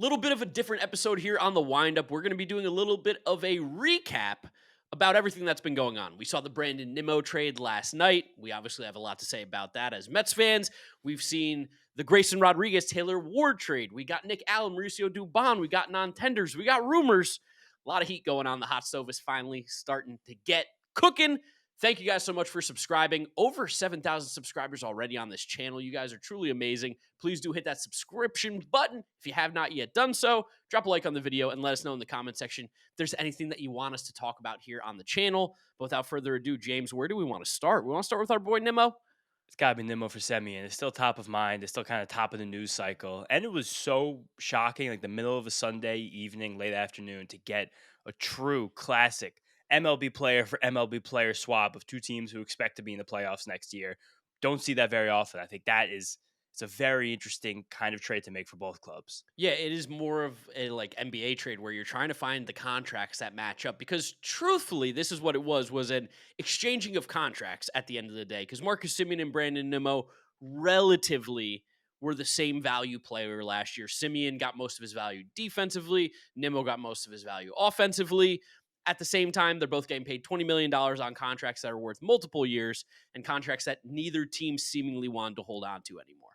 Little bit of a different episode here on the Windup. We're going to be doing a little bit of a recap about everything that's been going on. We saw the Brandon Nimmo trade last night. We obviously have a lot to say about that as Mets fans. We've seen the Grayson Rodriguez Taylor Ward trade. We got Nick Allen, Mauricio Dubon. We got non-tenders. We got rumors. A lot of heat going on. The hot stove is finally starting to get cooking. Thank you guys so much for subscribing. Over 7,000 subscribers already on this channel. You guys are truly amazing. Please do hit that subscription button if you have not yet done so. Drop a like on the video and let us know in the comment section if there's anything that you want us to talk about here on the channel. But without further ado, James, where do we want to start? We want to start with our boy Nimmo. It's got to be Nimmo for Semien. It's still top of mind. It's still kind of top of the news cycle. And it was so shocking, like the middle of a Sunday evening, late afternoon, to get a true classic MLB player for MLB player swap of two teams who expect to be in the playoffs next year. Don't see that very often. I think it's a very interesting kind of trade to make for both clubs. Yeah, it is more of a like NBA trade where you're trying to find the contracts that match up because truthfully, this is what it was an exchanging of contracts at the end of the day because Marcus Semien and Brandon Nimmo relatively were the same value player last year. Semien got most of his value defensively, Nimmo got most of his value offensively. At the same time, they're both getting paid $20 million on contracts that are worth multiple years and contracts that neither team seemingly wanted to hold on to anymore.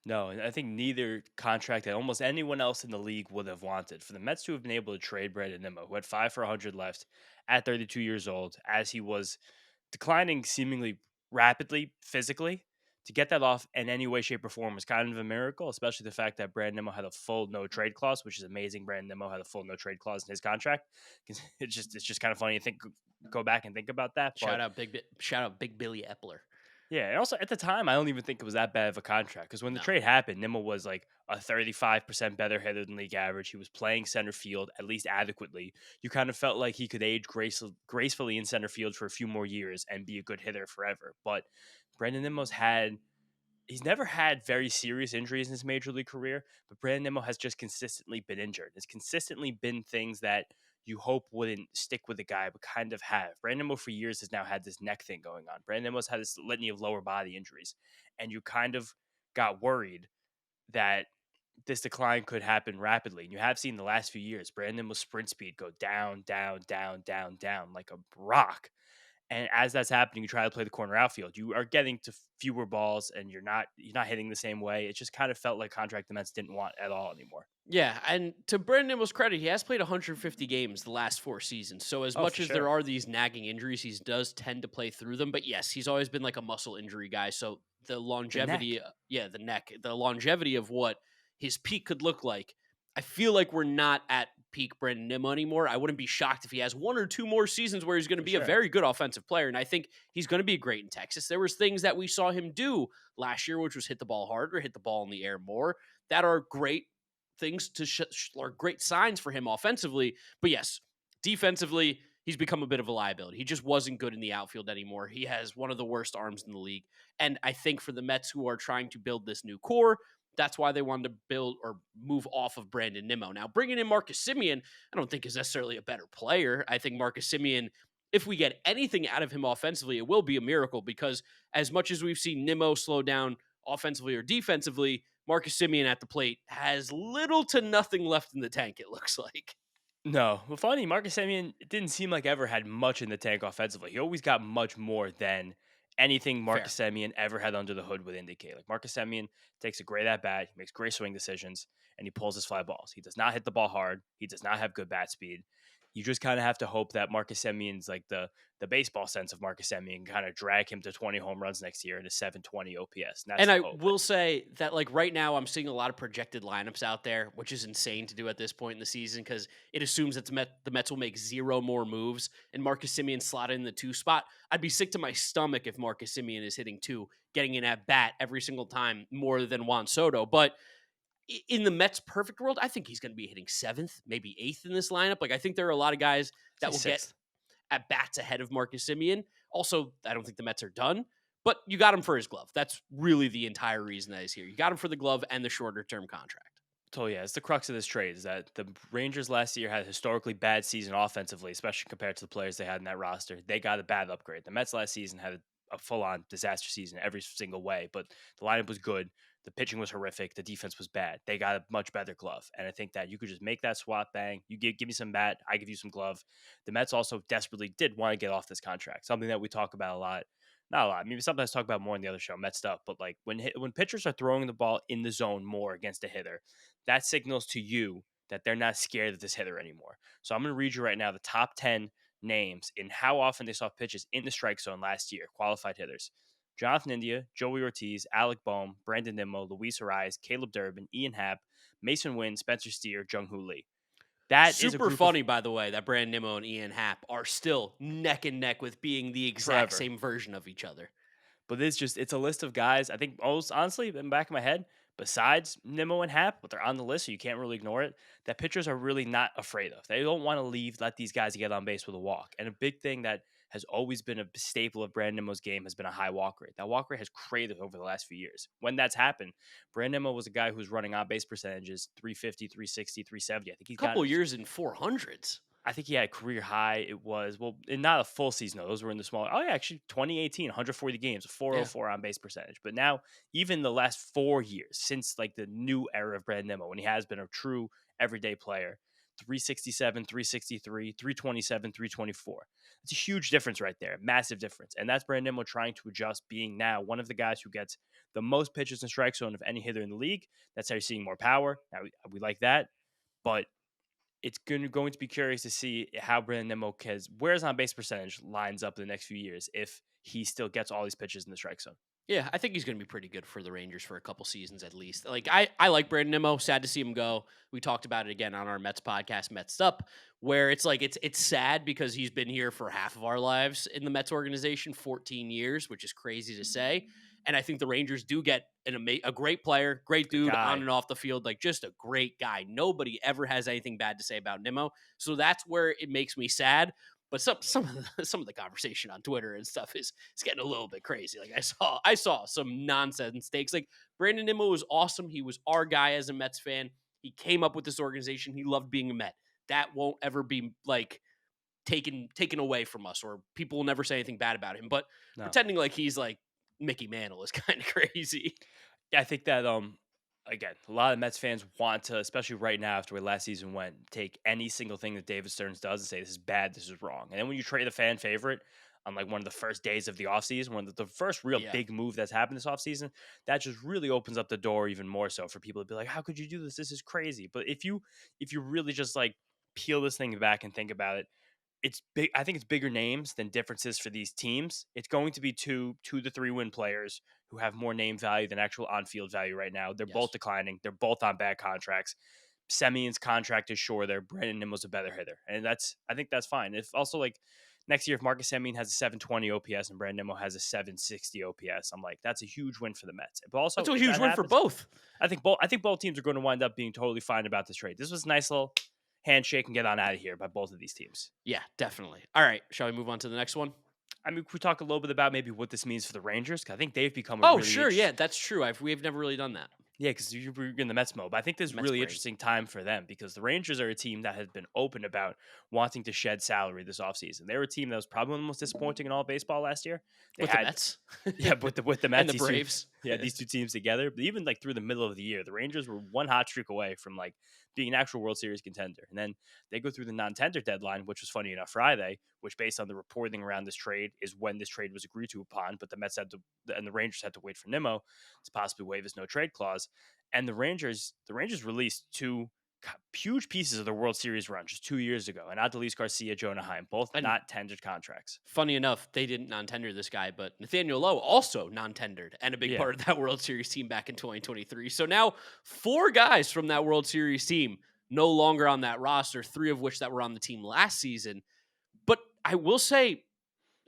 No, and I think neither contract that almost anyone else in the league would have wanted. For the Mets to have been able to trade Brandon Nimmo, who had 5 for 100 left at 32 years old, as he was declining seemingly rapidly physically, to get that off in any way, shape, or form was kind of a miracle, especially the fact that Brandon Nimmo had a full no trade clause, which is amazing. Brandon Nimmo had a full no trade clause in his contract. It's just kind of funny to go back and think about that. But Shout out Big Billy Epler. yeah, and also at the time, I don't even think it was that bad of a contract because when the No. trade happened, Nimmo was like a 35% better hitter than league average. He was playing center field at least adequately. You kind of felt like he could age gracefully in center field for a few more years and be a good hitter forever. But Brandon Nimmo's he's never had very serious injuries in his major league career, but Brandon Nimmo has just consistently been injured. It's consistently been things that you hope wouldn't stick with the guy, but kind of have. Brandon Nimmo for years has now had this neck thing going on. Brandon Nimmo's had this litany of lower body injuries, and you kind of got worried that this decline could happen rapidly. And you have seen the last few years, Brandon Nimmo's sprint speed go down, down, down, down, down like a rock. And as that's happening, you try to play the corner outfield. You are getting to fewer balls, and you're not hitting the same way. It just kind of felt like contract the Mets didn't want at all anymore. Yeah, and to Brandon Nimmo's credit, he has played 150 games the last 4 seasons. So as Oh, much for as there sure. are these nagging injuries, he does tend to play through them. But yes, he's always been like a muscle injury guy. So the The longevity, neck. the neck, the longevity of what his peak could look like. I feel like we're not at peak Brandon Nimmo anymore. I wouldn't be shocked if he has 1 or 2 more seasons where he's going to For be a sure. very good offensive player, and I think he's going to be great in Texas. There was things that we saw him do last year, which was hit the ball harder, hit the ball in the air more. That are great things are great signs for him offensively. But yes, defensively, he's become a bit of a liability. He just wasn't good in the outfield anymore. He has one of the worst arms in the league. And I think for the Mets who are trying to build this new core, that's why they wanted to build or move off of Brandon Nimmo. Now, bringing in Marcus Semien, I don't think is necessarily a better player. I think Marcus Semien, if we get anything out of him offensively, it will be a miracle because as much as we've seen Nimmo slow down offensively or defensively, Marcus Semien at the plate has little to nothing left in the tank, it looks like. No. Well, funny, Marcus Semien didn't seem like ever had much in the tank offensively. He always got much more than anything Fair. Marcus Semien ever had under the hood would indicate. Like Marcus Semien takes a great at bat, he makes great swing decisions, and he pulls his fly balls. He does not hit the ball hard. He does not have good bat speed. You just kind of have to hope that Marcus Semien's like the baseball sense of Marcus Semien kind of drag him to 20 home runs next year and a 720 OPS. And that's And the I hope. will say that, like, right now, I'm seeing a lot of projected lineups out there, which is insane to do at this point in the season because it assumes that the Mets will make 0 more moves and Marcus Semien slotted in the 2 spot. I'd be sick to my stomach if Marcus Semien is hitting 2, getting an at bat every single time more than Juan Soto. But in the Mets' perfect world, I think he's going to be hitting 7th, maybe 8th in this lineup. Like, I think there are a lot of guys Say that will get sixth. at bats ahead of Marcus Semien. Also, I don't think the Mets are done, but you got him for his glove. That's really the entire reason that he's here. You got him for the glove and the shorter term contract. So yeah, it's the crux of this trade is that the Rangers last year had a historically bad season offensively, especially compared to the players they had in that roster. They got a bad upgrade. The Mets last season had a full-on disaster season every single way, but the lineup was good. The pitching was horrific. The defense was bad. They got a much better glove. And I think that you could just make that swap bang. You give me some bat, I give you some glove. The Mets also desperately did want to get off this contract, something that we talk about a lot. Not a lot. Maybe sometimes talk about more on the other show, Met stuff. But like when pitchers are throwing the ball in the zone more against a hitter, that signals to you that they're not scared of this hitter anymore. So I'm going to read you right now the top 10 names in how often they saw pitches in the strike zone last year, qualified hitters. Jonathan India, Joey Ortiz, Alec Boehm, Brandon Nimmo, Luis Ariz, Caleb Durbin, Ian Happ, Mason Wynn, Spencer Steer, Jung Hoo Lee. That is a Super group of funny, by the way, that Brandon Nimmo and Ian Happ are still neck and neck with being the exact forever. same version of each other. But it's a list of guys. I think most honestly, in the back of my head, besides Nimmo and Hap, but they're on the list, so you can't really ignore it. That pitchers are really not afraid of. They don't want to let these guys get on base with a walk. And a big thing that has always been a staple of Brandon Nimmo's game has been a high walk rate. That walk rate has cratered over the last few years. When that's happened, Brandon Nimmo was a guy who's running on base percentages 350, 360, 370. I think he's got Couple years in 400s. I think he had a career high. It was, well, not a full season, though. Those were in the small. Oh, yeah, actually, 2018, 140 games, Yeah. 404 on base percentage. But now, even the last 4 years, since like the new era of Brandon Nimmo, when he has been a true everyday player, 367, 363, 327, 324. It's a huge difference right there. Massive difference. And that's Brandon Nimmo trying to adjust, being now one of the guys who gets the most pitches in strike zone of any hitter in the league. That's how you're seeing more power. Now, we like that. But it's going to be curious to see how Brandon Nimmo, where his on base percentage lines up in the next few years if he still gets all these pitches in the strike zone. Yeah, I think he's going to be pretty good for the Rangers for a couple seasons at least. Like I like Brandon Nimmo. Sad to see him go. We talked about it again on our Mets podcast, Mets Up, where it's like it's sad because he's been here for half of our lives in the Mets organization, 14 years, which is crazy to say. And I think the Rangers do get a great player, great dude on Guy. and off the field, like just a great guy. Nobody ever has anything bad to say about Nimmo, so that's where it makes me sad. But some of the conversation on Twitter and stuff is getting a little bit crazy. Like I saw some nonsense takes. Like Brandon Nimmo was awesome. He was our guy as a Mets fan. He came up with this organization. He loved being a Met. That won't ever be like taken away from us, or people will never say anything bad about him. But No. pretending like he's like Mickey Mantle is kind of crazy. Yeah, I think that again, a lot of Mets fans want to, especially right now after where last season went, take any single thing that David Stearns does and say this is bad, this is wrong. And then when you trade a fan favorite on like one of the first days of the offseason, one of the first real Yeah. big move that's happened this offseason, that just really opens up the door even more so for people to be like, how could you do this? This is crazy. But if you really just like peel this thing back and think about it, it's big. I think it's bigger names than differences for these teams. It's going to be two to three win players who have more name value than actual on field value right now. They're Yes. both declining. They're both on bad contracts. Semien's contract is shorter. Brandon Nimmo's a better hitter, and I think that's fine. If also like next year, if Marcus Semien has a 720 OPS and Brandon Nimmo has a 760 OPS, I'm like that's a huge win for the Mets. But also, That's a if huge that win for happens, both. I think both teams are going to wind up being totally fine about this trade. This was a nice little handshake and get on out of here by both of these teams. Yeah, definitely. All right, shall we move on to the next one? I mean, we talk a little bit about maybe what this means for the Rangers? 'Cause I think they've become Oh, sure. Yeah, that's true. We've never really done that. Yeah, because you're in the Mets mode. But I think this is a Mets really brain. interesting time for them because the Rangers are a team that has been open about wanting to shed salary this offseason. They were a team that was probably the most disappointing in all of baseball last year. They With had, the Mets. yeah, with the Mets And the these two- Braves. these two teams together. But even like through the middle of the year, the Rangers were one hot streak away from like being an actual World Series contender. And then they go through the non-tender deadline, which was funny enough Friday, which based on the reporting around this trade is when this trade was agreed to upon. But the Mets and the Rangers had to wait for Nimmo to possibly waive his no trade clause. And the Rangers released two huge pieces of their World Series run just 2 years ago. And Adolis Garcia, Jonah Heim, both And- not tendered contracts. Funny enough, they didn't non-tender this guy, but Nathaniel Lowe also non-tendered and a big Yeah. part of that World Series team back in 2023. So now 4 guys from that World Series team no longer on that roster, 3 of which that were on the team last season. But I will say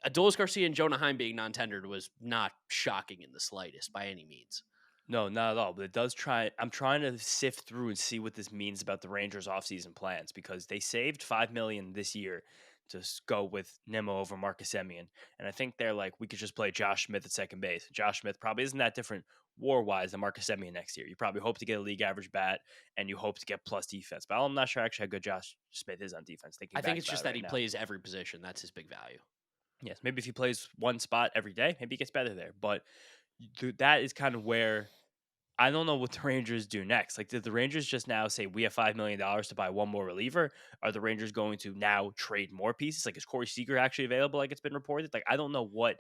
Adolis Garcia and Jonah Heim being non-tendered was not shocking in the slightest by any means. No, not at all. But it does I'm trying to sift through and see what this means about the Rangers' offseason plans because they saved $5 million this year to go with Nimmo over Marcus Semien. And I think they're like, we could just play Josh Smith at second base. Josh Smith probably isn't that different war-wise than Marcus Semien next year. You probably hope to get a league average bat and you hope to get plus defense. But I'm not sure actually how good Josh Smith is on defense. I think it's just that he plays every position. That's his big value. Yes, maybe if he plays one spot every day, maybe he gets better there. But that is kind of where I don't know what the Rangers do next. Like, did the Rangers just now say we have $5 million to buy one more reliever? Are the Rangers going to now trade more pieces? Like, is Corey Seager actually available? Like it's been reported. Like, I don't know what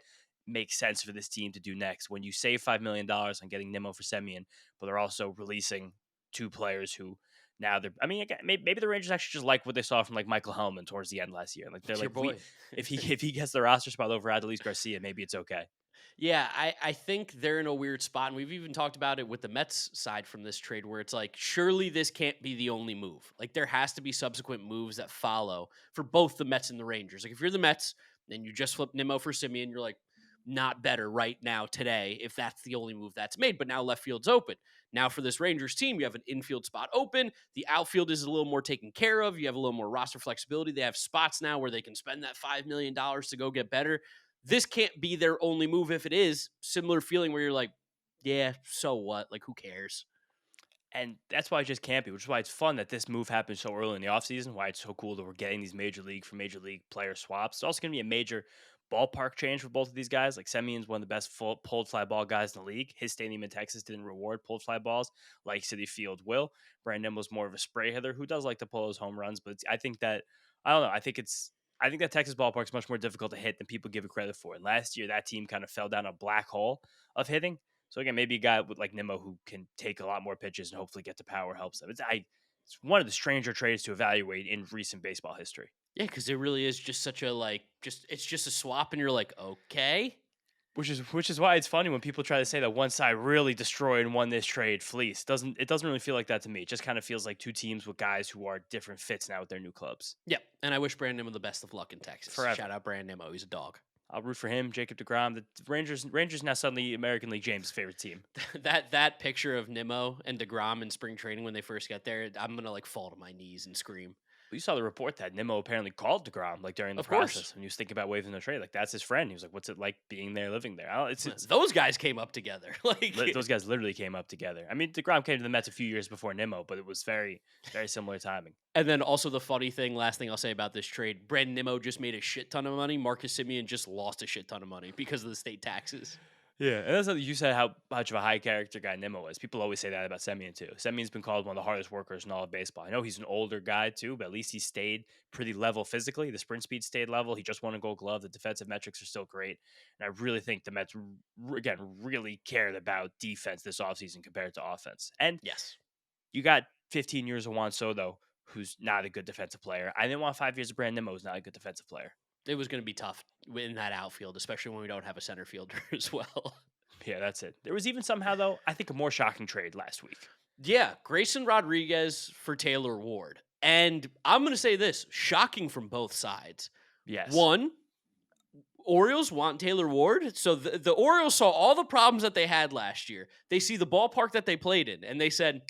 makes sense for this team to do next when you save $5 million on getting Nimmo for Semien, but they're also releasing two players who now they're. I mean, again, maybe the Rangers actually just like what they saw from like Michael Hellman towards the end last year. Like they're It's your like, we boy. if he gets the roster spot over Adolis Garcia, maybe it's okay. Yeah, I think they're in a weird spot. And we've even talked about it with the Mets side from this trade where it's like, surely this can't be the only move. Like, there has to be subsequent moves that follow for both the Mets and the Rangers. Like, if you're the Mets and you just flip Nimmo for Simeon, you're like, not better right now today if that's the only move that's made. But now left field's open. Now for this Rangers team, you have an infield spot open. The outfield is a little more taken care of. You have a little more roster flexibility. They have spots now where they can spend that $5 million to go get better. This can't be their only move. If it is, similar feeling where you're like, yeah, so what? Like, who cares? And that's why it just can't be, which is why it's fun that this move happened so early in the offseason, why it's so cool that we're getting these major league player swaps. It's also going to be a major ballpark change for both of these guys. Like Semien's one of the best pulled fly ball guys in the league. His stadium in Texas didn't reward pulled fly balls like City Field will. Brandon was more of a spray hitter who does like to pull his home runs, but I don't know. I think that Texas ballpark is much more difficult to hit than people give it credit for. And last year, that team kind of fell down a black hole of hitting. So again, maybe a guy with like Nimmo who can take a lot more pitches and hopefully get to power helps them. It's one of the stranger trades to evaluate in recent baseball history. Yeah, because it really is just such a it's just a swap, and you're like, okay. Which is why it's funny when people try to say that one side really destroyed and won this trade fleece. Doesn't really feel like that to me. It just kind of feels like two teams with guys who are different fits now with their new clubs. Yep. And I wish Brandon Nimmo the best of luck in Texas. Forever. Shout out Brandon Nimmo. He's a dog. I'll root for him, Jacob DeGrom. The Rangers now suddenly American League James' favorite team. That picture of Nimmo and DeGrom in spring training when they first get there, I'm gonna like fall to my knees and scream. Well, you saw the report that Nimmo apparently called DeGrom like during the Of course. process when he was thinking about waiving the trade. Like that's his friend. He was like, "What's it like being there, living there?" I don't, it's Those guys came up together. those guys literally came up together. I mean, DeGrom came to the Mets a few years before Nimmo, but it was very, very similar timing. And then also the funny thing, last thing I'll say about this trade, Brandon Nimmo just made a shit ton of money. Marcus Semien just lost a shit ton of money because of the state taxes. Yeah, and that's what you said how much of a high character guy Nimmo is. People always say that about Semien too. Semien's been called one of the hardest workers in all of baseball. I know he's an older guy too, but at least he stayed pretty level physically. The sprint speed stayed level. He just won a Gold Glove. The defensive metrics are still great, and I really think the Mets again really cared about defense this offseason compared to offense. And Yes. you got 15 years of Juan Soto, who's not a good defensive player. I didn't want 5 years of Brandon Nimmo, who's not a good defensive player. It was going to be tough in that outfield, especially when we don't have a center fielder as well. Yeah, that's it. There was even somehow, though, I think a more shocking trade last week. Yeah, Grayson Rodriguez for Taylor Ward. And I'm going to say this, shocking from both sides. Yes. One, Orioles want Taylor Ward. So the Orioles saw all the problems that they had last year. They see the ballpark that they played in, and they said,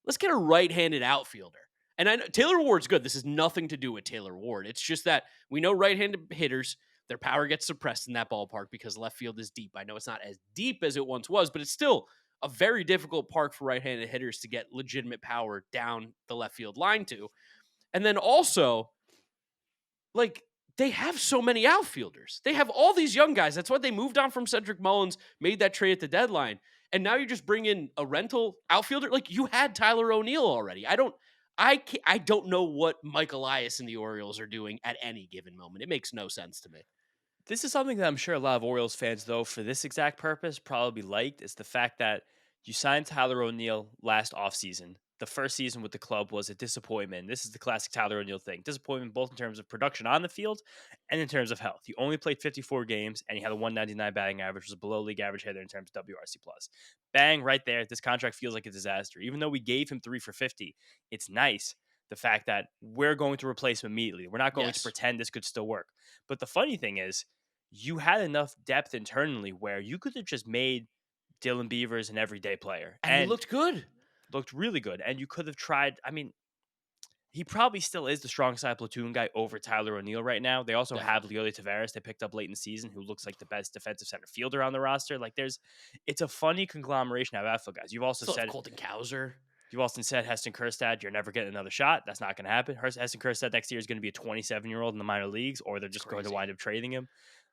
let's get a right-handed outfielder. And I know Taylor Ward's good. This has nothing to do with Taylor Ward. It's just that we know right-handed hitters, their power gets suppressed in that ballpark because left field is deep. I know it's not as deep as it once was, but it's still a very difficult park for right-handed hitters to get legitimate power down the left field line to. And then also, like, they have so many outfielders. They have all these young guys. That's why they moved on from Cedric Mullins, made that trade at the deadline. And now you just bring in a rental outfielder. Like, you had Tyler O'Neill already. I don't know what Mike Elias and the Orioles are doing at any given moment. It makes no sense to me. This is something that I'm sure a lot of Orioles fans, though, for this exact purpose, probably liked. Is the fact that you signed Tyler O'Neill last offseason. The first season with the club was a disappointment. This is the classic Tyler O'Neill thing. Disappointment both in terms of production on the field and in terms of health. He only played 54 games, and he had a 199 batting average, which was below league average hitter in terms of WRC+. Bang, right there. This contract feels like a disaster. Even though we gave him 3 for 50, it's nice the fact that we're going to replace him immediately. We're not going to pretend this could still work. But the funny thing is, you had enough depth internally where you could have just made Dylan Beavers an everyday player. And he looked good. Looked really good. And you could have tried, I mean, he probably still is the strong side platoon guy over Tyler O'Neill right now. They also have Leody Taveras they picked up late in the season, who looks like the best defensive center fielder on the roster. Like it's a funny conglomeration of outfield guys. You've also said Colton Cowser. You've also said Heston Kjerstad, you're never getting another shot. That's not going to happen. Heston Kjerstad next year is going to be a 27-year-old in the minor leagues, or they're just going to wind up trading him.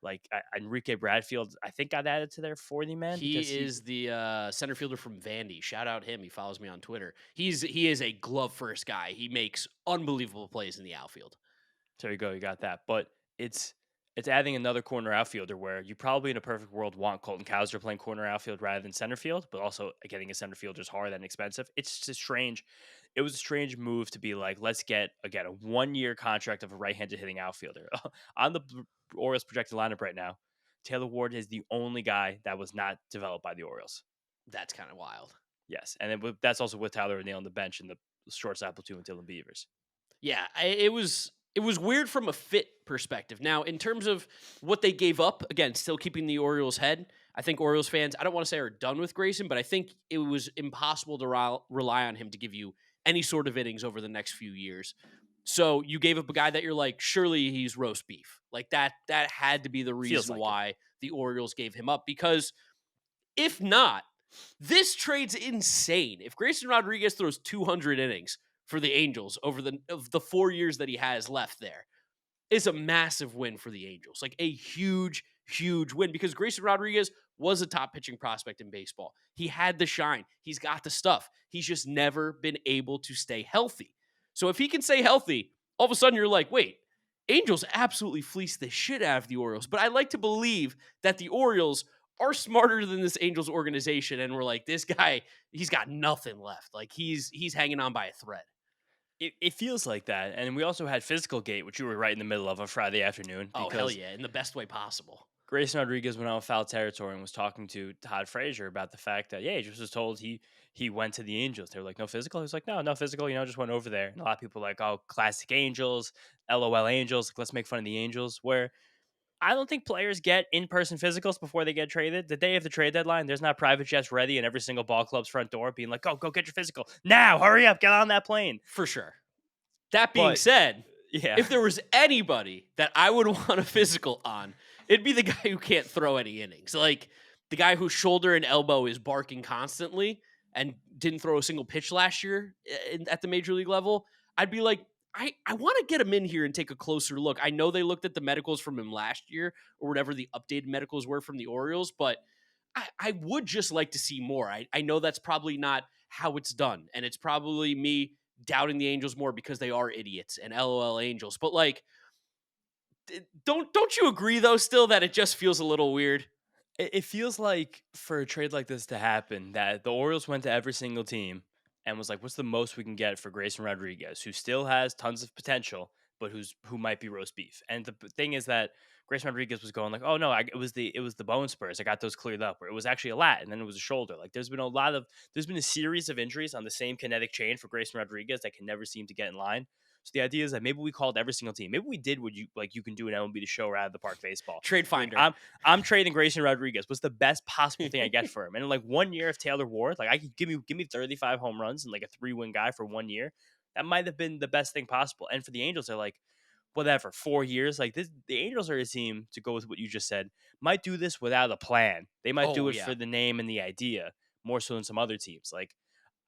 Like Enrique Bradfield, I think got added to their 40 man because He he. is the center fielder from Vandy. Shout out him. He follows me on Twitter. He is a glove first guy. He makes unbelievable plays in the outfield. There you go, you got that. But it's adding another corner outfielder where you probably in a perfect world want Colton Cowser playing corner outfield rather than center field, but also getting a center fielder is hard and expensive. It's just strange. It was a strange move to be like, let's get again a 1 year contract of a right-handed hitting outfielder on the Orioles projected lineup right now. Taylor Ward is the only guy that was not developed by the Orioles. That's kind of wild. Yes, and then that's also with Tyler O'Neill on the bench and the shortstop platoon with Dylan Beavers. Yeah, it was weird from a fit perspective. Now, in terms of what they gave up, again, still keeping the Orioles head. I think Orioles fans, I don't want to say are done with Grayson, but I think it was impossible to rely on him to give you any sort of innings over the next few years. So you gave up a guy that you're like, surely he's roast beef. Like that had to be the Feels reason like it. why the Orioles gave him up. Because if not, this trade's insane. If Grayson Rodriguez throws 200 innings for the Angels over the 4 years that he has left there, is a massive win for the Angels. Like a huge, huge win because Grayson Rodriguez was a top pitching prospect in baseball. He had the shine. He's got the stuff. He's just never been able to stay healthy. So if he can stay healthy, all of a sudden you're like, wait, Angels absolutely fleeced the shit out of the Orioles. But I like to believe that the Orioles are smarter than this Angels organization. And we're like, this guy, he's got nothing left. Like he's hanging on by a thread. It feels like that. And we also had Physical Gate, which you were right in the middle of on Friday afternoon Oh, hell because yeah. In the best way possible. Grayson Rodriguez went out foul territory and was talking to Todd Frazier about the fact that, yeah, he just was told he went to the Angels. They were like, no physical? He was like, no physical, just went over there. And a lot of people were like, oh, classic Angels, LOL Angels, like, let's make fun of the Angels. Where I don't think players get in-person physicals before they get traded. The day of the trade deadline, there's not private jets ready in every single ball club's front door being like, go get your physical. Now, hurry up, get on that plane. For sure. That being But said, yeah. if there was anybody that I would want a physical on, it'd be the guy who can't throw any innings. Like the guy whose shoulder and elbow is barking constantly and didn't throw a single pitch last year at the major league level. I'd be like, I want to get him in here and take a closer look. I know they looked at the medicals from him last year or whatever the updated medicals were from the Orioles, but I would just like to see more. I know that's probably not how it's done. And it's probably me doubting the Angels more because they are idiots and LOL Angels. But like, don't you agree though? Still, that it just feels a little weird. It feels like for a trade like this to happen, that the Orioles went to every single team and was like, "What's the most we can get for Grayson Rodriguez, who still has tons of potential, but who might be roast beef?" And the thing is that Grayson Rodriguez was going like, "Oh no, it was the bone spurs. I got those cleared up. Or it was actually a lat, and then it was a shoulder. Like there's been a series of injuries on the same kinetic chain for Grayson Rodriguez that can never seem to get in line." So the idea is that maybe we called every single team. Maybe we did what you can do in MLB The Show or out of the park baseball. Trade Like finder. I'm trading Grayson Rodriguez. What's the best possible thing I get for him? And in like 1 year of Taylor Ward, like I could give me 35 home runs and like a 3-win guy for 1 year. That might have been the best thing possible. And for the Angels, they're like, whatever, 4 years. Like this, the Angels are a team, to go with what you just said, might do this without a plan. They might do Oh it yeah. for the name and the idea more so than some other teams. Like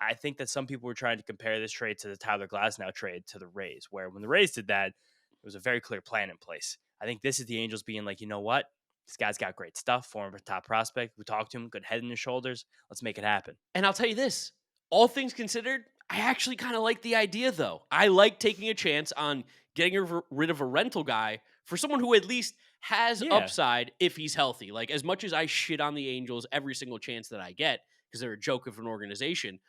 I think that some people were trying to compare this trade to the Tyler Glasnow trade to the Rays, where when the Rays did that, there was a very clear plan in place. I think this is the Angels being like, you know what? This guy's got great stuff, former top prospect. We talked to him, good head in his shoulders. Let's make it happen. And I'll tell you this, all things considered, I actually kind of like the idea though. I like taking a chance on getting rid of a rental guy for someone who at least has Yeah. upside if he's healthy. Like as much as I shit on the Angels every single chance that I get because they're a joke of an organization,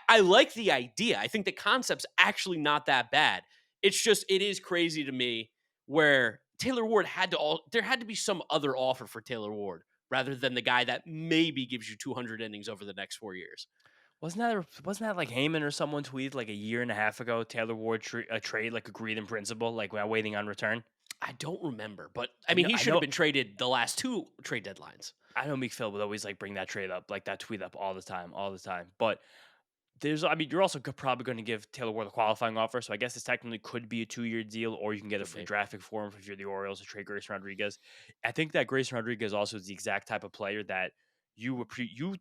I like the idea. I think the concept's actually not that bad. It's just it is crazy to me where Taylor Ward there had to be some other offer for Taylor Ward rather than the guy that maybe gives you 200 innings over the next 4 years. Wasn't that like Heyman or someone tweeted like a year and a half ago? Taylor Ward a trade like agreed in principle, like while waiting on return. I don't remember, but I I mean know, he I should have know, been traded the last 2 trade deadlines. I know. Meek Phil would always like bring that trade up, like that tweet up all the time, all the time. But you're also probably going to give Taylor Ward a qualifying offer, so I guess this technically could be a 2-year deal, or you can get a Could free be. draft pick for him if you're the Orioles to trade Grayson Rodriguez. I think that Grayson Rodriguez also is the exact type of player that you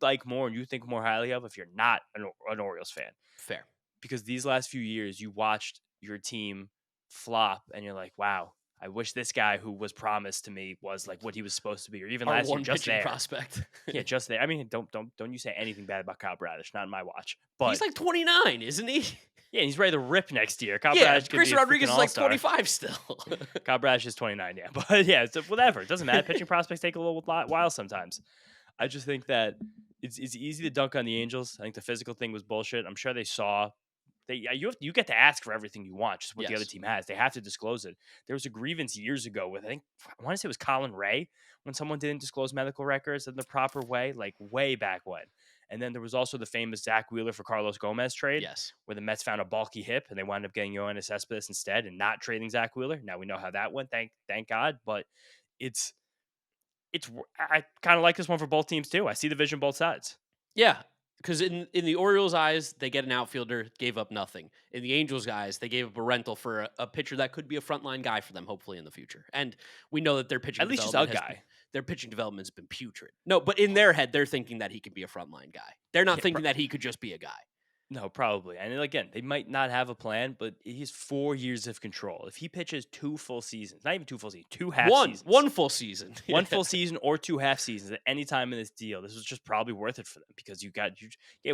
like more and you think more highly of if you're not an Orioles fan, Fair. because these last few years you watched your team flop and you're like, wow, I wish this guy who was promised to me was like what he was supposed to be, or even Our last year, one just pitching there. prospect. Yeah, just there. I mean, don't you say anything bad about Kyle Bradish? Not in my watch. He's But like 29, isn't he? yeah, he's ready to rip next year. Kyle Yeah, Bradish could Chris be a freaking Rodriguez is all like star. 25 still. Kyle Bradish is 29, yeah. But yeah, it's whatever. It doesn't matter. Pitching prospects take a little while sometimes. I just think that it's easy to dunk on the Angels. I think the physical thing was bullshit. I'm sure they saw you get to ask for everything you want, just what the other Yes. team has. They have to disclose it. There was a grievance years ago with I want to say it was Colin Ray when someone didn't disclose medical records in the proper way, like way back when. And then there was also the famous Zach Wheeler for Carlos Gomez trade, Yes. where the Mets found a bulky hip and they wound up getting Yoenis Cespedes instead and not trading Zach Wheeler. Now we know how that went. Thank God. But it's I kind of like this one for both teams too. I see the vision both sides. Yeah, because in the Orioles' eyes, they get an outfielder, gave up nothing. In the Angels' eyes, they gave up a rental for a pitcher that could be a frontline guy for them, hopefully in the future. And we know that At least just a guy. their pitching development has been putrid. No, but in their head, they're thinking that he could be a frontline guy. They're not Yeah, thinking that he could just be a guy. no, probably. And again, they might not have a plan, but he's 4 years of control. If he pitches 2 full seasons, not even 2 full seasons, 2 half seasons. One full season. One full season or 2 half seasons at any time in this deal, this was just probably worth it for them because you get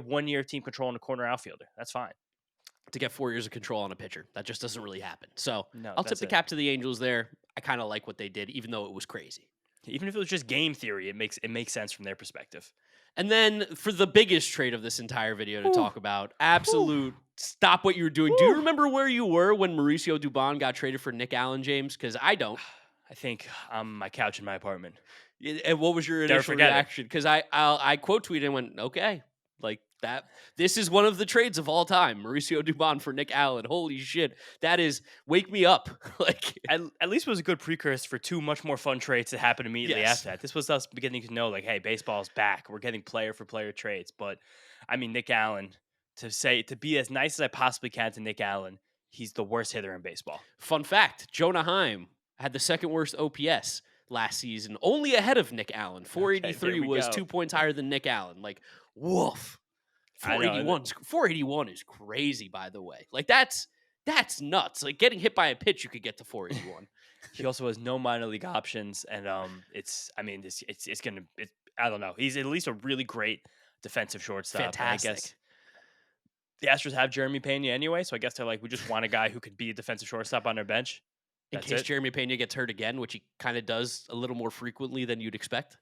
1 year of team control and a corner outfielder. That's fine. To get 4 years of control on a pitcher. That just doesn't really happen. So No, I'll tip that's the it. cap to the Angels there. I kind of like what they did, even though it was crazy. Even if it was just game theory, it makes sense from their perspective. And then for the biggest trade of this entire video to talk about, absolute stop what you were doing. Do you remember where you were when Mauricio Dubon got traded for Nick Allen, James? Because I don't. I think on my couch in my apartment. And what was your Never initial forget it. reaction? Because I quote tweeted and went, okay, like that. This is one of the trades of all time. Mauricio Dubon for Nick Allen. Holy shit. That is wake me up. Like At least it was a good precursor for 2 much more fun trades that happened immediately Yes. after that. This was us beginning to know, like, hey, baseball's back. We're getting player for player trades. But I mean, Nick Allen, to be as nice as I possibly can to Nick Allen, he's the worst hitter in baseball. fun fact, Jonah Heim had the second worst OPS last season, only ahead of Nick Allen. 483 we was go. 2 points higher than Nick Allen. Like, woof. I know, 481 is crazy, by the way. Like that's nuts. Like getting hit by a pitch, you could get to 481. He also has no minor league options, and it's gonna. I don't know. He's at least a really great defensive shortstop. and Fantastic. I guess the Astros have Jeremy Pena anyway, so I guess they're like, we just want a guy who could be a defensive shortstop on their bench. In That's case it. Jeremy Pena gets hurt again, which he kind of does a little more frequently than you'd expect.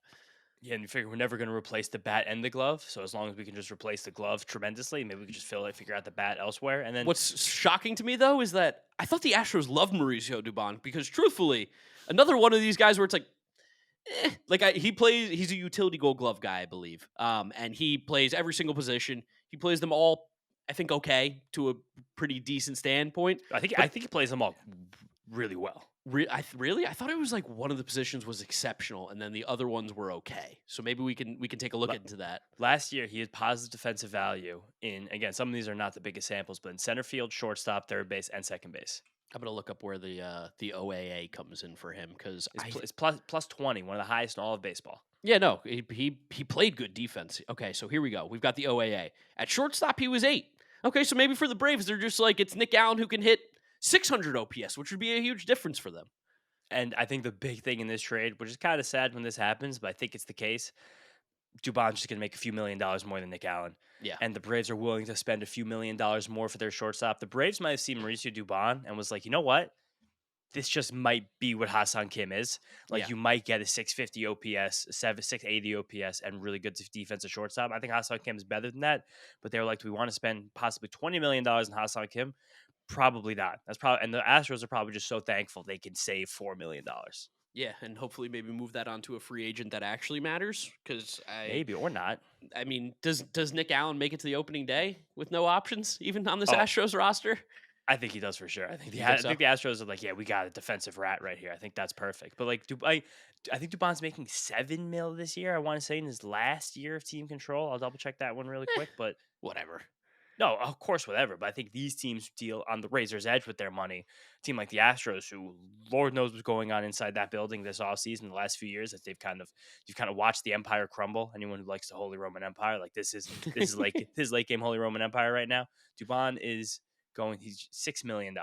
Yeah, and you figure we're never going to replace the bat and the glove. So as long as we can just replace the glove tremendously, maybe we can just figure out the bat elsewhere. And then What's shocking to me though is that I thought the Astros loved Mauricio Dubon because truthfully, another one of these guys where it's like, he's a utility Gold Glove guy, I believe. And he plays every single position. He plays them all, I think, okay to a pretty decent standpoint. I think he plays them all really well. Really? I thought it was like one of the positions was exceptional, and then the other ones were okay. So maybe we can take a look into that. Last year, he had positive defensive value in, again, some of these are not the biggest samples, but in center field, shortstop, third base, and second base. I'm gonna look up where the OAA comes in for him because It's plus 20, one of the highest in all of baseball. yeah, no, he played good defense. Okay, so here we go. We've got the OAA at shortstop. He was 8. Okay, so maybe for the Braves, they're just like it's Nick Allen who can hit 600 OPS, which would be a huge difference for them. And I think the big thing in this trade, which is kind of sad when this happens, but I think it's the case, Dubon's just going to make a few $1 million more than Nick Allen. Yeah. And the Braves are willing to spend a few $1 million more for their shortstop. The Braves might have seen Mauricio Dubon and was like, you know what? This just might be what Ha-Seong Kim is. Like, Yeah. you might get a 650 OPS, 680 OPS, and really good defensive shortstop. I think Ha-Seong Kim is better than that. But they were like, do we want to spend possibly $20 million in Ha-Seong Kim? Probably not. And the Astros are probably just so thankful they can save $4 million. Yeah, and hopefully maybe move that onto a free agent that actually matters. Because Maybe or not. I mean, does Nick Allen make it to the opening day with no options, even on this Oh. Astros roster? I think he does for sure. I think You think so? the Astros are like, yeah, we got a defensive rat right here. I think that's perfect. But like, I think Dubon's making $7 million this year. I want to say in his last year of team control. I'll double check that one really quick. But Whatever. no, of course, whatever. But I think these teams deal on the razor's edge with their money. A team like the Astros, who Lord knows what's going on inside that building this offseason, the last few years, that you've kind of watched the empire crumble. Anyone who likes the Holy Roman Empire, like this is late game Holy Roman Empire right now. Dubon is he's $6 million.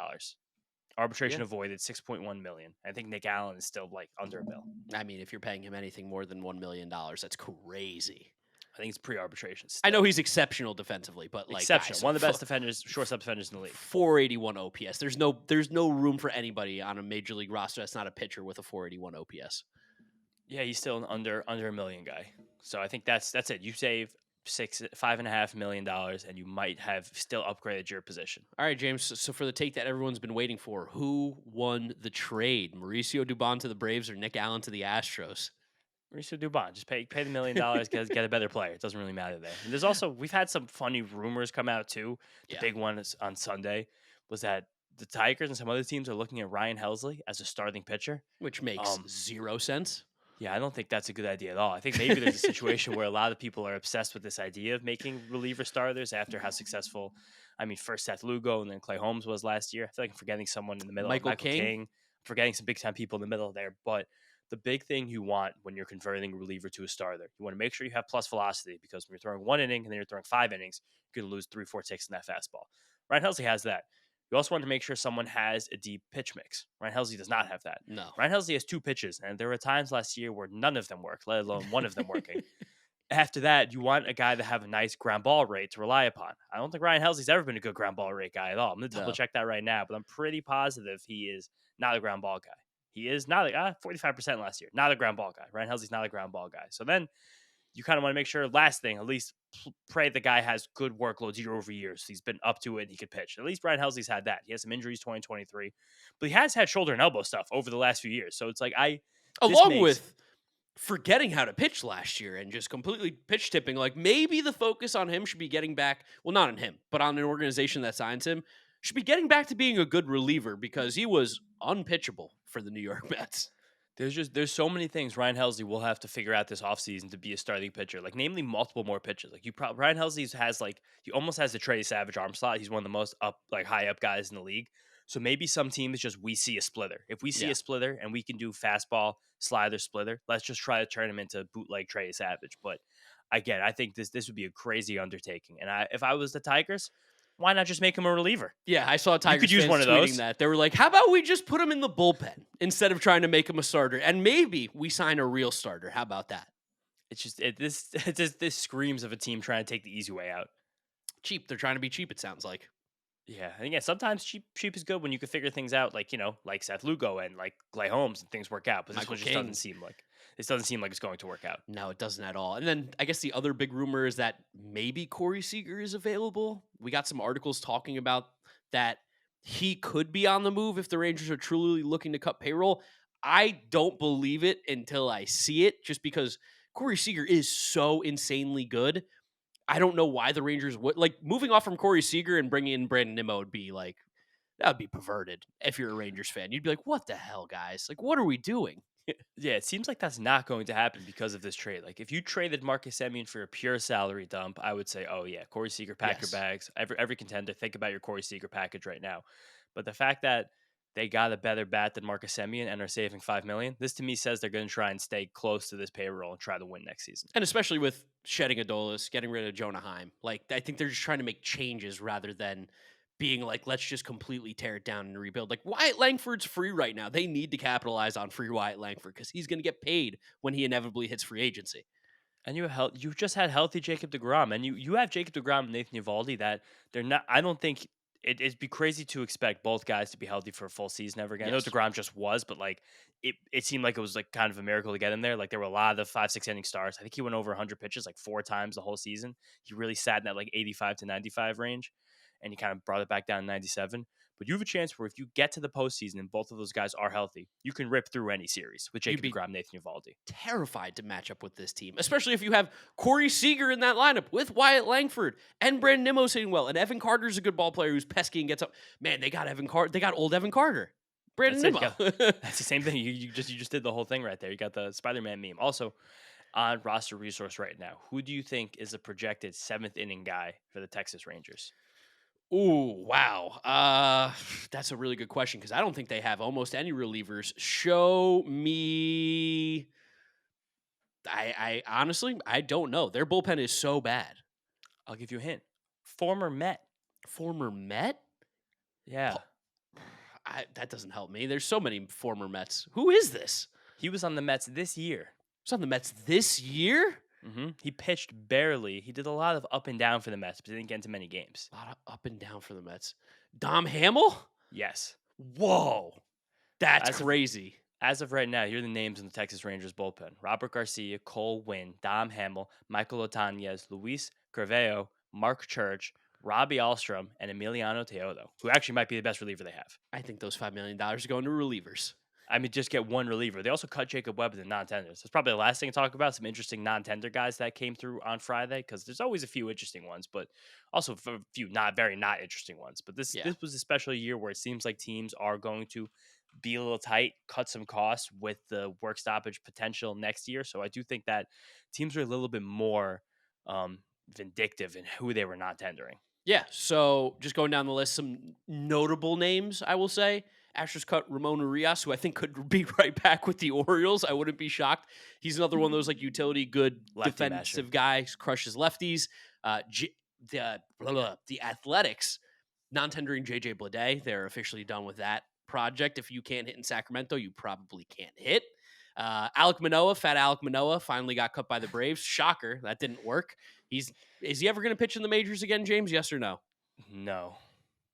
Arbitration Yeah. avoided, 6.1 million. I think Nick Allen is still like under a bill. I mean, if you're paying him anything more than $1 million, that's crazy. I think it's pre-arbitration I know still. he's exceptional defensively, but like, Exceptional. guys, One of the best defenders, shortstop defenders in the league. 481 OPS. There's no room for anybody on a major league roster that's not a pitcher with a 481 OPS. Yeah, he's still an under a million guy. So I think that's it. You save $5.5 million, and you might have still upgraded your position. All right, James. So for the take that everyone's been waiting for, who won the trade? Mauricio Dubon to the Braves or Nick Allen to the Astros? Mauricio Dubon, just pay the $1 million, get a better player. It doesn't really matter there. And there's also we've had some funny rumors come out too. The Yeah, big one is on Sunday was that the Tigers and some other teams are looking at Ryan Helsley as a starting pitcher. which makes zero sense. Yeah, I don't think that's a good idea at all. I think maybe there's a situation where a lot of people are obsessed with this idea of making reliever starters after how successful, first Seth Lugo and then Clay Holmes was last year. I feel like I'm forgetting someone in the middle. Michael Michael King? King. Forgetting some big time people in the middle there. But the big thing you want when you're converting a reliever to a starter, you want to make sure you have plus velocity because when you're throwing 1 inning and then you're throwing 5 innings, you're going to lose 3-4 ticks in that fastball. Ryan Helsley has that. You also want to make sure someone has a deep pitch mix. Ryan Helsley does not have that. No. Ryan Helsley has 2 pitches, and there were times last year where none of them worked, let alone one of them working. After that, you want a guy to have a nice ground ball rate to rely upon. I don't think Ryan Helsley's ever been a good ground ball rate guy at all. I'm going to double check that right now, but I'm pretty positive he is not a ground ball guy. He is not 45% last year. Not a ground ball guy. Ryan Helsley's not a ground ball guy. So then you kind of want to make sure, last thing, at least pray the guy has good workloads year over year. So he's been up to it and he could pitch. At least Ryan Helsley's had that. He has some injuries 2023, but he has had shoulder and elbow stuff over the last few years. So it's like with forgetting how to pitch last year and just completely pitch tipping, like maybe the focus on him should be getting back, well, not on him, but on an organization that signs him, should be getting back to being a good reliever because he was unpitchable for the New York Mets. There's so many things Ryan Helsley will have to figure out this offseason to be a starting pitcher, like namely multiple more pitches. Like Ryan Helsley has he almost has the Trey Savage arm slot. He's one of the most high up guys in the league. So maybe some teams just we see a splitter. If we see a splitter and we can do fastball, slider, splitter, let's just try to turn him into bootleg Trey Savage. But again, I think this would be a crazy undertaking. And if I was the Tigers, why not just make him a reliever? Yeah, I saw Tigers could use fans one of tweeting those. that. They were like, how about we just put him in the bullpen instead of trying to make him a starter? And maybe we sign a real starter. How about that? It's just this screams of a team trying to take the easy way out. Cheap. They're trying to be cheap, it sounds like. Yeah, and again, sometimes cheap is good when you can figure things out, like Seth Lugo and like Clay Holmes, and things work out. But this one just doesn't seem like it's going to work out. No, it doesn't at all. And then I guess the other big rumor is that maybe Corey Seager is available. We got some articles talking about that he could be on the move if the Rangers are truly looking to cut payroll. I don't believe it until I see it, just because Corey Seager is so insanely good. I don't know why the Rangers would moving off from Corey Seager and bringing in Brandon Nimmo would be like, that would be perverted if you're a Rangers fan. You'd be like, what the hell, guys? Like, what are we doing? Yeah, it seems like that's not going to happen because of this trade. Like, if you traded Marcus Semien for a pure salary dump, I would say, oh yeah, Corey Seager, pack your bags. Every contender, think about your Corey Seager package right now. But the fact that they got a better bat than Marcus Semien and are saving $5 million, this to me says they're going to try and stay close to this payroll and try to win next season. And especially with shedding Adolis, getting rid of Jonah Heim. Like, I think they're just trying to make changes rather than being like, let's just completely tear it down and rebuild. Like, Wyatt Langford's free right now. They need to capitalize on free Wyatt Langford because he's going to get paid when he inevitably hits free agency. And you've just had healthy Jacob deGrom, and you have Jacob deGrom and Nathan Eovaldi that they're not. I don't think it'd be crazy to expect both guys to be healthy for a full season ever again. I know deGrom just was, but it seemed like it was like kind of a miracle to get him there. Like there were a lot of 5-6 inning stars. I think he went over 100 pitches like 4 times the whole season. He really sat in that like 85 to 95 range, and he kind of brought it back down to 97. But you have a chance where if you get to the postseason and both of those guys are healthy, you can rip through any series with Jacob deGrom, Nathan Eovaldi. Terrified to match up with this team, especially if you have Corey Seager in that lineup with Wyatt Langford and Brandon Nimmo sitting well, and Evan Carter's a good ball player who's pesky and gets up. Man, they got They got old Evan Carter. Brandon Nimmo. That's the same thing. You just did the whole thing right there. You got the Spider-Man meme. Also, on roster resource right now, who do you think is a projected 7th inning guy for the Texas Rangers? Ooh, wow. That's a really good question because I don't think they have almost any relievers. Show me. I honestly, I don't know. Their bullpen is so bad. I'll give you a hint. Former Met. Former Met? Yeah. That doesn't help me. There's so many former Mets. Who is this? He was on the Mets this year. Who's on the Mets this year? He pitched barely. He did a lot of up and down for the Mets, but didn't get into many games. A lot of up and down for the Mets. Dom Hamill? Yes. Whoa. That's As of crazy. as of right now, here are the names in the Texas Rangers bullpen: Robert Garcia, Cole Winn, Dom Hamill, Michael Otanez, Luis Carvalho, Mark Church, Robbie Alstrom, and Emiliano Teodo, who actually might be the best reliever they have. I think those $5 million are going to relievers. I mean, just get one reliever. They also cut Jacob Webb in the non-tenders. That's probably the last thing to talk about. Some interesting non-tender guys that came through on Friday, because there's always a few interesting ones, but also a few not interesting ones. But this Yeah. this was a special year where it seems like teams are going to be a little tight, cut some costs with the work stoppage potential next year. So I do think that teams are a little bit more vindictive in who they were not tendering. Yeah. So just going down the list, some notable names, I will say. Astros cut Ramon Urias, who I think could be right back with the Orioles. I wouldn't be shocked. He's another one of those like utility good Lefty defensive masher. guys, crushes lefties. The Athletics non-tendering JJ Bleday. They're officially done with that project. If you can't hit in Sacramento, you probably can't hit. Fat Alec Manoah, finally got cut by the Braves. Shocker, that didn't work. Is he ever going to pitch in the majors again, James? Yes or no? No.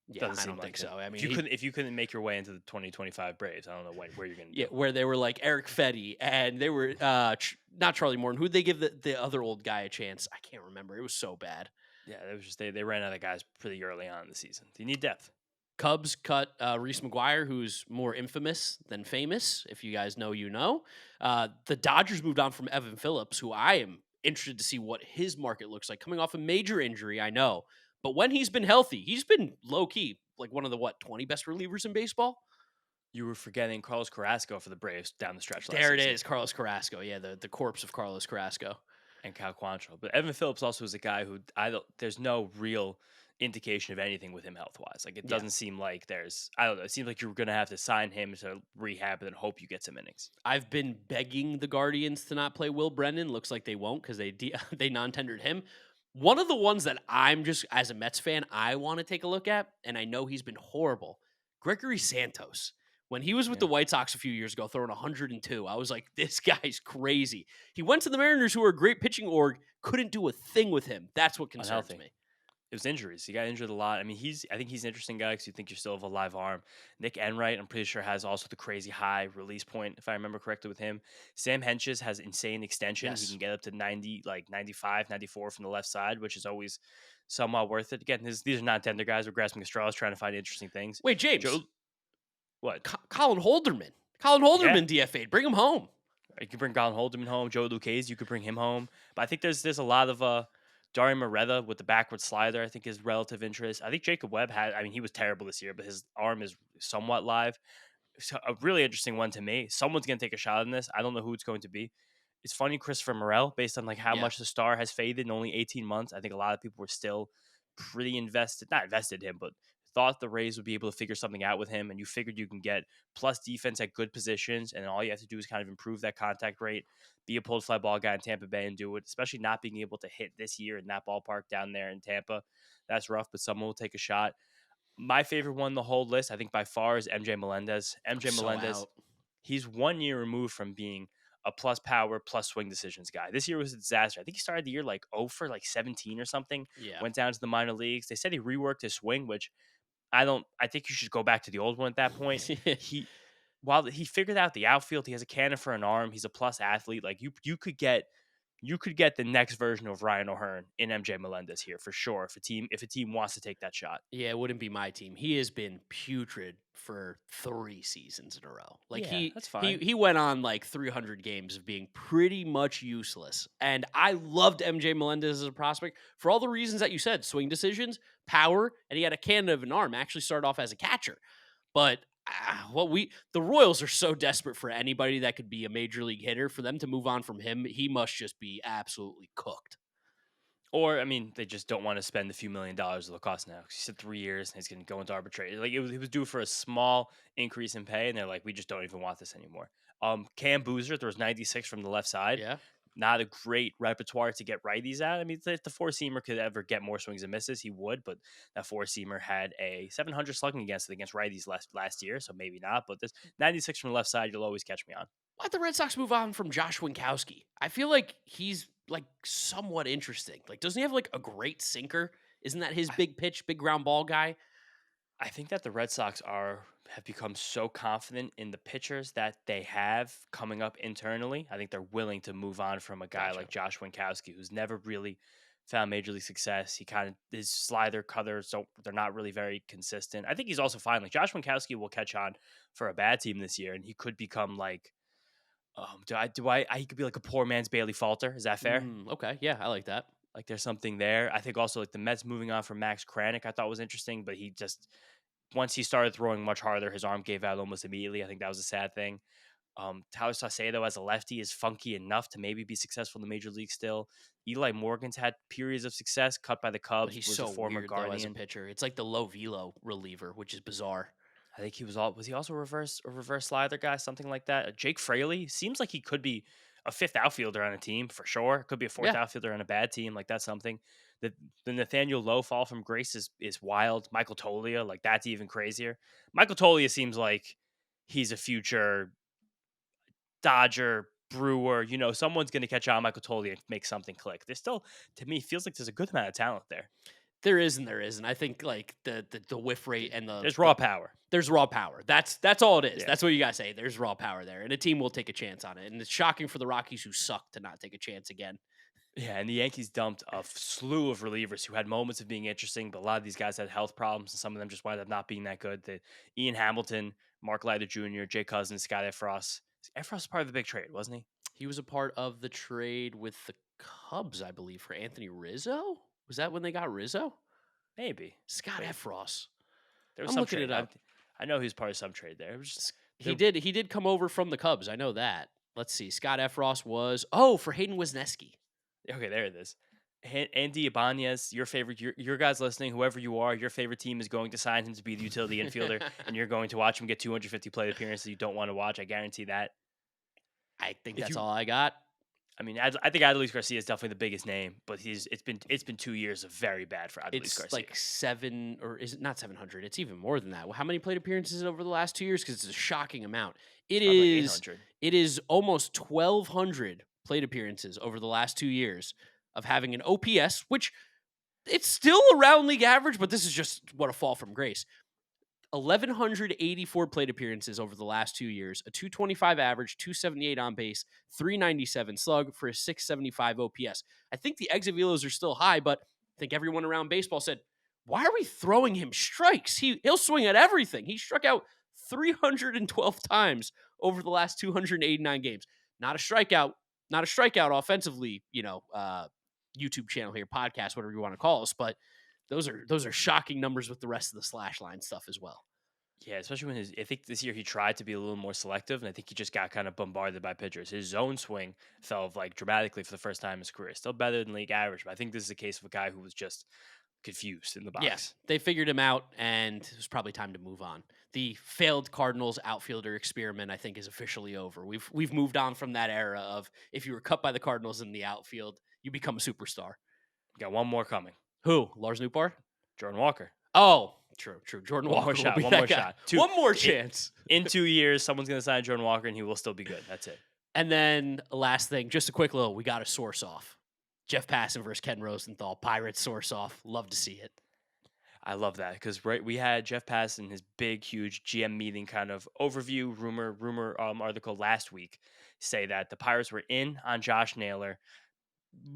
Yeah, Doesn't I seem don't think like it. so. I mean, If you couldn't make your way into the 2025 Braves, I don't know where you're going to yeah, do. where they were like Eric Fetty and they were not Charlie Morton. Who'd they give the other old guy a chance? I can't remember. It was so bad. Yeah, it was just they ran out of guys pretty early on in the season. You need depth. Cubs cut Reese McGuire, who's more infamous than famous. If you guys know, you know. The Dodgers moved on from Evan Phillips, who I am interested to see what his market looks like. Coming off a major injury, I know. But when he's been healthy, he's been low-key, like one of the, 20 best relievers in baseball? You were forgetting Carlos Carrasco for the Braves down the stretch last There it season. is, Carlos Carrasco. Yeah, the corpse of Carlos Carrasco. And Cal Quantrill. But Evan Phillips also is a guy who there's no real indication of anything with him health wise. Like it Yeah. doesn't seem like I don't know. It seems like you're gonna have to sign him to rehab and then hope you get some innings. I've been begging the Guardians to not play Will Brennan. Looks like they won't because they non-tendered him. One of the ones that I'm just, as a Mets fan, I want to take a look at, and I know he's been horrible, Gregory Santos. When he was with the White Sox a few years ago, throwing 102, I was like, this guy's crazy. He went to the Mariners, who are a great pitching org, couldn't do a thing with him. That's what concerns Unhealthy. me. It was injuries. He got injured a lot. I mean, I think he's an interesting guy because you think you still have a live arm. Nick Enright, I'm pretty sure, has also the crazy high release point, if I remember correctly with him. Sam Henches has insane extension. Yes. He can get up to 90, like 95, 94 from the left side, which is always somewhat worth it. Again, these are not tender guys. We're grasping at straws, trying to find interesting things. Wait, James. What? Colin Holderman. Colin Holderman Yeah. DFA'd. Bring him home. You could bring Colin Holderman home. Joe Lucchese, you could bring him home. But I think there's a lot of Dario Moreta with the backward slider, I think, is relative interest. I think Jacob Webb he was terrible this year, but his arm is somewhat live. So a really interesting one to me. Someone's going to take a shot in this. I don't know who it's going to be. It's funny, Christopher Morel, based on like how much the star has faded in only 18 months. I think a lot of people were still pretty not invested in him, but thought the Rays would be able to figure something out with him. And you figured you can get plus defense at good positions. And all you have to do is kind of improve that contact rate, be a pulled fly ball guy in Tampa Bay and do it, especially not being able to hit this year in that ballpark down there in Tampa. That's rough, but someone will take a shot. My favorite one, the whole list, I think by far is MJ Melendez. Melendez, he's 1 year removed from being a plus power, plus swing decisions guy. This year was a disaster. I think he started the year like 0 for like 17 or something. Yeah. Went down to the minor leagues. They said he reworked his swing, which I think you should go back to the old one at that point. While he figured out the outfield, he has a cannon for an arm. He's a plus athlete. Like you could get the next version of Ryan O'Hearn in MJ Melendez here for sure. If a team wants to take that shot. Yeah, it wouldn't be my team. He has been putrid for 3 seasons in a row. Like that's fine. he went on like 300 games of being pretty much useless. And I loved MJ Melendez as a prospect for all the reasons that you said: swing decisions, power, and he had a cannon of an arm. Actually started off as a catcher. But the Royals are so desperate for anybody that could be a major league hitter. For them to move on from him, he must just be absolutely cooked. Or, I mean, they just don't want to spend a few $1,000,000 it'll cost now. He said 3 years and he's going to go into arbitration. Like, he was due for a small increase in pay, and they're like, we just don't even want this anymore. Cam Boozer throws 96 from the left side. Yeah. not a great repertoire to get righties at. I mean, if the four seamer could ever get more swings and misses, he would. But that four seamer had a 700 slugging against righties last year, so maybe not. But this 96 from the left side, you'll always catch me on. Why'd the Red Sox move on from Josh Winkowski? I feel like he's like somewhat interesting. Like, doesn't he have like a great sinker? Isn't that his I, big pitch, big ground ball guy? I think that the Red Sox have become so confident in the pitchers that they have coming up internally. I think they're willing to move on from a guy Gotcha. like Josh Winkowski, who's never really found major league success. He kind of his slider cutters, so they're not really very consistent. I think he's also fine. Like Josh Winkowski will catch on for a bad team this year, and he could become like, he could be like a poor man's Bailey Falter. Is that fair? Okay, yeah, I like that. Like there's something there. I think also like the Mets moving on from Max Kranick, I thought was interesting, but he just once he started throwing much harder, his arm gave out almost immediately. I think that was a sad thing. Tyler Saucedo as a lefty is funky enough to maybe be successful in the major league still. Eli Morgan's had periods of success, cut by the But Cubs, he's was a so former weird though as a Guardian. pitcher. It's like the low velo reliever, which is bizarre. I think was he also a reverse slider guy, something like that. Jake Fraley seems like he could be a fifth outfielder on a team for sure. Could be a fourth Yeah, outfielder on a bad team. Like that's something. The Nathaniel Lowe fall from grace is wild. Michael Tolia, like that's even crazier. Michael Tolia seems like he's a future Dodger, Brewer, someone's going to catch on Michael Tolley and make something click. There's still, to me, feels like there's a good amount of talent there. there is and there isn't. I think like the whiff rate and There's raw power. there's raw power. That's all it is. Yeah. That's what you gotta say. There's raw power there, and a team will take a chance on it. And it's shocking for the Rockies, who suck, to not take a chance again. Yeah, and the Yankees dumped a slew of relievers who had moments of being interesting, but a lot of these guys had health problems, and some of them just wound up not being that good. The Ian Hamilton, Mark Leiter Jr., Jay Cousins, Scott Efros. Efros was part of the big trade, wasn't he? He was a part of the trade with the Cubs, I believe, for Anthony Rizzo. Was that when they got Rizzo? Maybe. Scott Wait, Efros. there was I'm some looking trade. it up. I know he was part of some trade there. It was just, He there, did come over from the Cubs. I know that. Let's see. Scott Efros was for Hayden Wisniewski. okay, there it is. Andy Ibanez, your favorite, your guys listening, whoever you are, your favorite team is going to sign him to be the utility infielder, and you're going to watch him get 250 plate appearances you don't want to watch. I guarantee that. I think If that's you, all I got. I mean, I think Adolis Garcia is definitely the biggest name, but it's been 2 years of very bad for Adolis It's Garcia. like seven, or is it not 700? It's even more than that. Well, how many plate appearances over the last 2 years? Because it's a shocking amount. It Probably like is. 800. It is almost 1,200 plate appearances over the last 2 years of having an OPS, which it's still around league average, but this is just what a fall from grace. 1,184 plate appearances over the last 2 years, a 225 average, 278 on base, 397 slug for a 675 OPS. I think the exit velos are still high, but I think everyone around baseball said, why are we throwing him strikes? He'll swing at everything. He struck out 312 times over the last 289 games. Not a strikeout offensively, YouTube channel here, podcast, whatever you want to call us, but those are shocking numbers with the rest of the slash line stuff as well. Yeah, especially when I think this year he tried to be a little more selective, and I think he just got kind of bombarded by pitchers. His zone swing fell like dramatically for the first time in his career. Still better than league average, but I think this is a case of a guy who was just confused in the Yeah, box. they figured him out, and it was probably time to move on. The failed Cardinals outfielder experiment, I think, is officially over. We've moved on from that era of if you were cut by the Cardinals in the outfield, you become a superstar. Got one more coming. Who? Lars Nootbaar? Jordan Walker. Oh, true. Jordan One Walker. more shot. Will be One that more guy. shot. One more chance. In 2 years, someone's going to sign Jordan Walker, and he will still be good. That's it. And then last thing, just a quick little, we got a source off. Jeff Passan versus Ken Rosenthal. Pirates source off. Love to see it. I love that because we had Jeff Passan, his big, huge GM meeting kind of overview rumor article last week, say that the Pirates were in on Josh Naylor.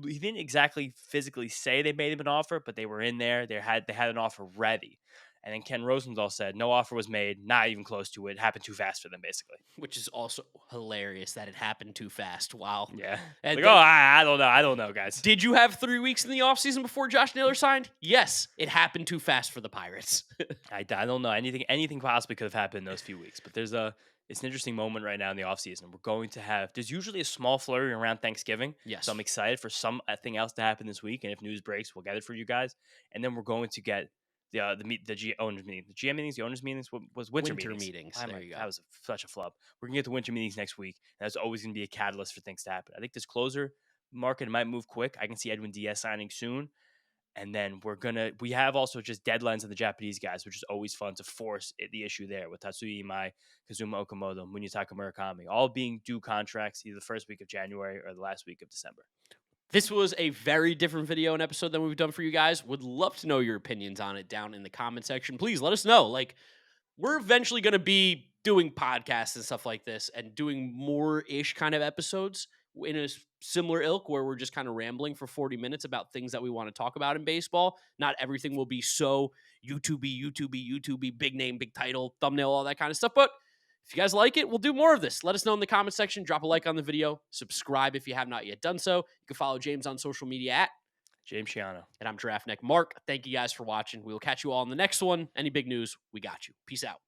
He didn't exactly physically say they made him an offer, but they were in there. They had an offer ready. And then Ken Rosenthal said no offer was made, not even close to it. It happened too fast for them, basically. Which is also hilarious that it happened too fast. Wow. Yeah. And like, I don't know. I don't know, guys. Did you have 3 weeks in the offseason before Josh Naylor signed? Yes, it happened too fast for the Pirates. I don't know. Anything possibly could have happened in those few weeks. But it's an interesting moment right now in the offseason. We're going to have, there's usually a small flurry around Thanksgiving. Yes. So I'm excited for something else to happen this week. And if news breaks, we'll get it for you guys. And then we're going to get the owners meeting, the GM meetings, the owners meetings was winter meetings. There you go. That was such a flub. We're gonna get the winter meetings next week, and that's always gonna be a catalyst for things to happen. I think this closer market might move quick. I can see Edwin Diaz signing soon. And then we have also just deadlines on the Japanese guys, which is always fun to force the issue there with Tatsuya Imai, Kazuma Okamoto, Munetaka Murakami, all being due contracts either the first week of January or the last week of December. This was a very different video and episode than we've done for you guys. Would love to know your opinions on it down in the comment section. Please let us know. Like, we're eventually going to be doing podcasts and stuff like this and doing more-ish kind of episodes in a similar ilk where we're just kind of rambling for 40 minutes about things that we want to talk about in baseball. Not everything will be so YouTubey, big name, big title, thumbnail, all that kind of stuff. But if you guys like it, we'll do more of this. Let us know in the comment section. Drop a like on the video. Subscribe if you have not yet done so. You can follow James on social media at James Shiano. And I'm Giraffe Neck Mark. Thank you guys for watching. We will catch you all in the next one. Any big news, we got you. Peace out.